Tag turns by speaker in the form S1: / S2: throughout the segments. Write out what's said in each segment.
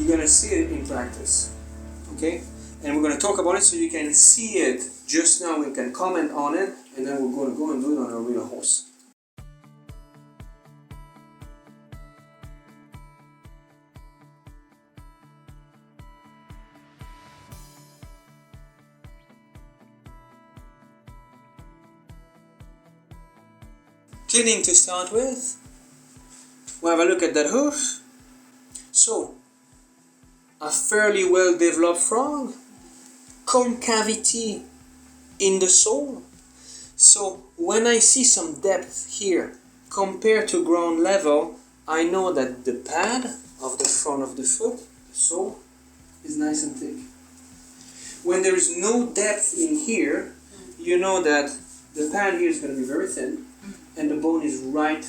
S1: you're going to see it in practice. Okay? And we're going to talk about it so you can see it just now. We can comment on it, and then we're going to go and do it on a real horse. Cleaning to start with. We'll have a look at that hoof. So, a fairly well developed frog, concavity in the sole. So when I see some depth here compared to ground level, I know that the pad of the front of the foot, the sole, is nice and thick. When there is no depth in here, you know that the pad here is going to be very thin and the bone is right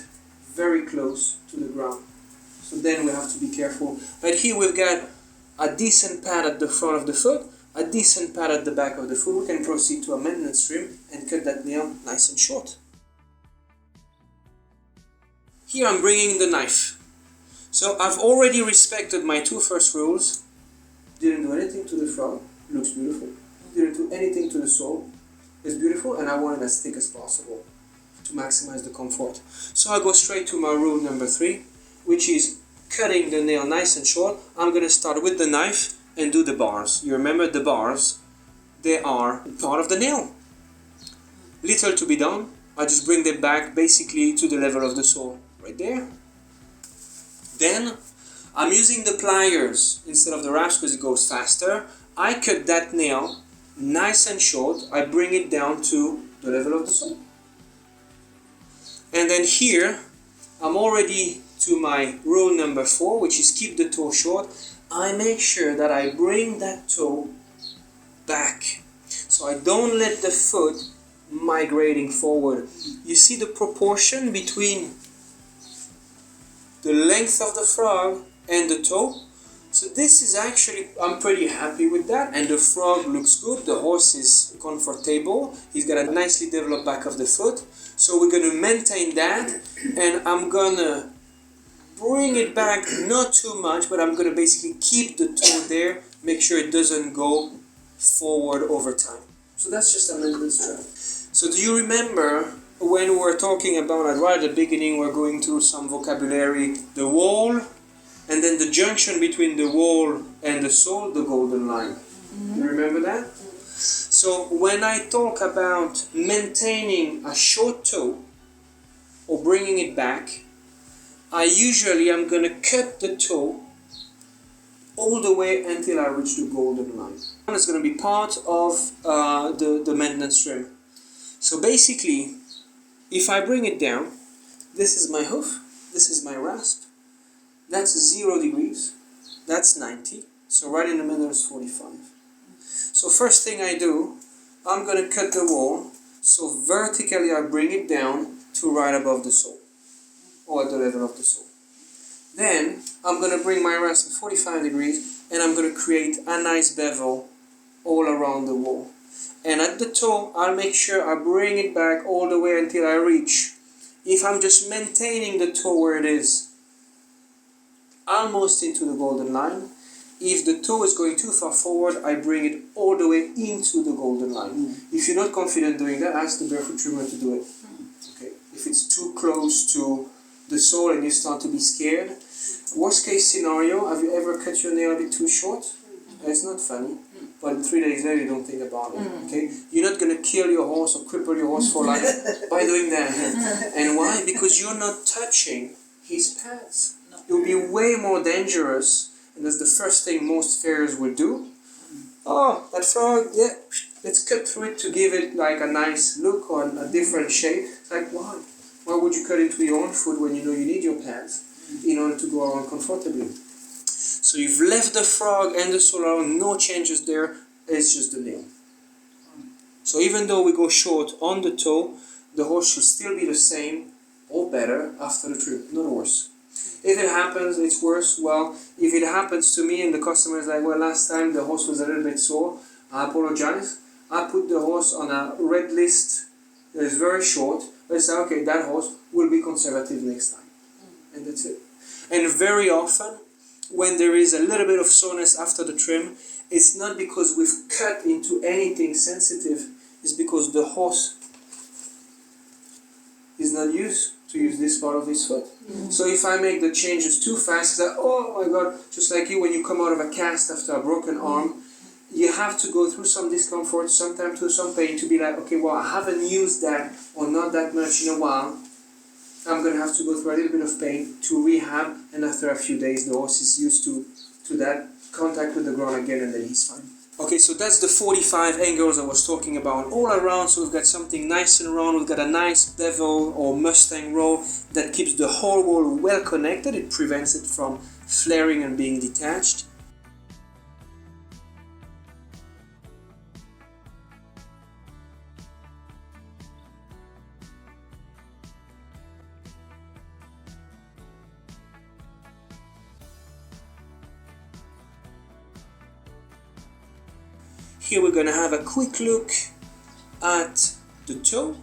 S1: very close to the ground. So then we have to be careful. But here we've got a decent pad at the front of the foot, a decent pad at the back of the foot. We can proceed to a maintenance trim and cut that nail nice and short. Here I'm bringing the knife. So I've already respected my two first rules. Didn't do anything to the frog, looks beautiful. Didn't do anything to the sole, it's beautiful, and I want it as thick as possible to maximize the comfort. So I go straight to my rule number 3, which is cutting the nail nice and short. I'm going to start with the knife and do the bars. You remember the bars, they are part of the nail. Little to be done. I just bring them back basically to the level of the sole, right there. Then I'm using the pliers instead of the rasp because it goes faster. I cut that nail nice and short. I bring it down to the level of the sole. And then here, I'm already to my rule number 4, which is keep the toe short. I make sure that I bring that toe back. So I don't let the foot migrating forward. You see the proportion between the length of the frog and the toe? So this is actually, I'm pretty happy with that, and the frog looks good, the horse is comfortable, he's got a nicely developed back of the foot. So we're going to maintain that, and I'm going to bring it back, not too much, but I'm going to basically keep the toe there, make sure it doesn't go forward over time. So that's just a maintenance trim. So do you remember when we were talking about, right at the beginning, we're going through some vocabulary, the wall, and then the junction between the wall and the sole, the golden line. Mm-hmm. You remember that? So when I talk about maintaining a short toe or bringing it back, I'm going to cut the toe all the way until I reach the golden line. And it's going to be part of the maintenance trim. So basically, if I bring it down, this is my hoof, this is my rasp, that's 0 degrees, that's 90, so right in the middle is 45. So first thing I do, I'm going to cut the wall, so vertically I bring it down to right above the sole, or at the level of the sole. Then I'm going to bring my rasp 45 degrees, and I'm going to create a nice bevel all around the wall. And at the toe, I'll make sure I bring it back all the way until I reach. If I'm just maintaining the toe where it is, almost into the golden line. If the toe is going too far forward, I bring it all the way into the golden line. If you're not confident doing that, ask the barefoot trimmer to do it. Okay. If it's too close to the sole and you start to be scared, worst case scenario, have you ever cut your nail a bit too short? It's not funny, but 3 days later you don't think about it. Okay, you're not going to kill your horse or cripple your horse for life by doing that. And why? Because you're not touching his pads. It will be way more dangerous, and that's the first thing most farriers would do. Oh, that frog, yeah, let's cut through it to give it like a nice look or a different shape. It's like, why? Why would you cut into your own foot when you know you need your pads in order to go around comfortably? So you've left the frog and the sole around, no changes there, it's just the nail. So even though we go short on the toe, the horse should still be the same or better after the trim, not worse. If it happens, it's worse. Well, if it happens to me and the customer is like, well, last time the horse was a little bit sore, I apologize. I put the horse on a red list that is very short. I say, okay, that horse will be conservative next time. And that's it. And very often, when there is a little bit of soreness after the trim, it's not because we've cut into anything sensitive, it's because the horse is not used to use this part of his foot. So if I make the changes too fast, it's like, oh my god, just like you when you come out of a cast after a broken arm, you have to go through some discomfort, sometimes through some pain to be like, okay, well, I haven't used that or not that much in a while. I'm going to have to go through a little bit of pain to rehab, and after a few days the horse is used to that contact with the ground again, and then he's fine. Okay, so that's the 45 angles I was talking about all around. So we've got something nice and round, we've got a nice bevel or Mustang row that keeps the whole wall well connected. It prevents it from flaring and being detached. Here we're going to have a quick look at the toe.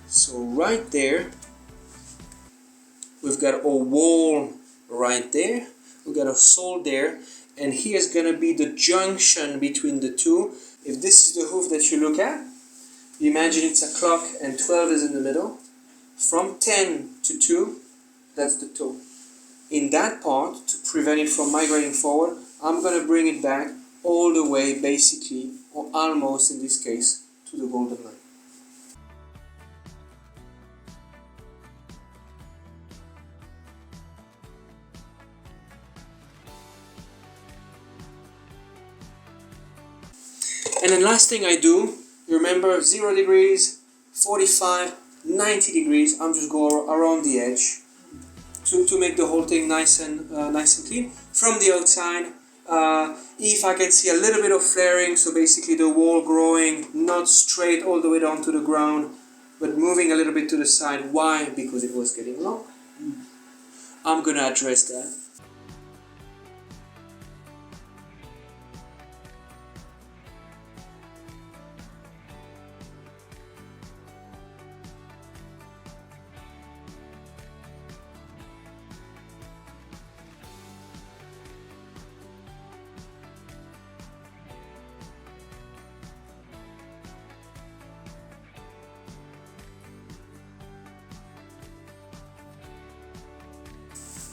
S1: So right there, we've got a wall right there, we've got a sole there, and here's going to be the junction between the two. If this is the hoof that you look at, imagine it's a clock and 12 is in the middle. From 10 to 2, that's the toe. In that part, to prevent it from migrating forward, I'm going to bring it back all the way, basically, or almost in this case, to the golden line. And then last thing I do, remember 0 degrees, 45, 90 degrees, I'm just go around the edge to make the whole thing nice and clean. From the outside, if I can see a little bit of flaring, so basically the wall growing not straight all the way down to the ground, but moving a little bit to the side. Why? Because it was getting long. I'm going to address that.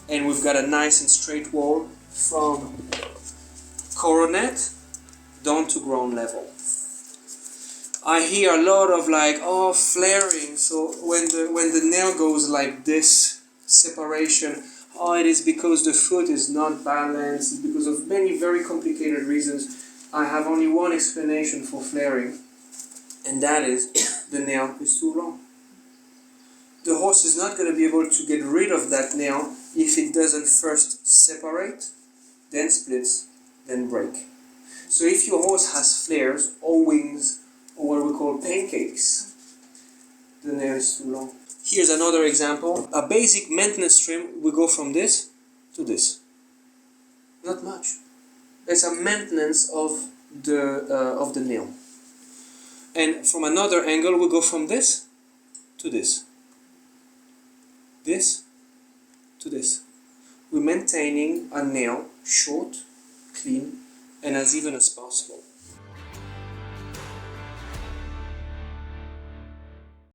S1: And we've got a nice and straight wall from coronet down to ground level. I hear a lot of like, oh, flaring. So when the nail goes like this, separation, oh, it is because the foot is not balanced. It's because of many very complicated reasons. I have only one explanation for flaring, and that is the nail is too long. The horse is not going to be able to get rid of that nail if it doesn't first separate, then splits, then break. So if your horse has flares or wings or what we call pancakes, the nail is too long. Here's another example. A basic maintenance trim, we go from this to this. Not much. It's a maintenance of the nail. And from another angle, we go from this to this. This to this. We're maintaining a nail short, clean, and as even as possible.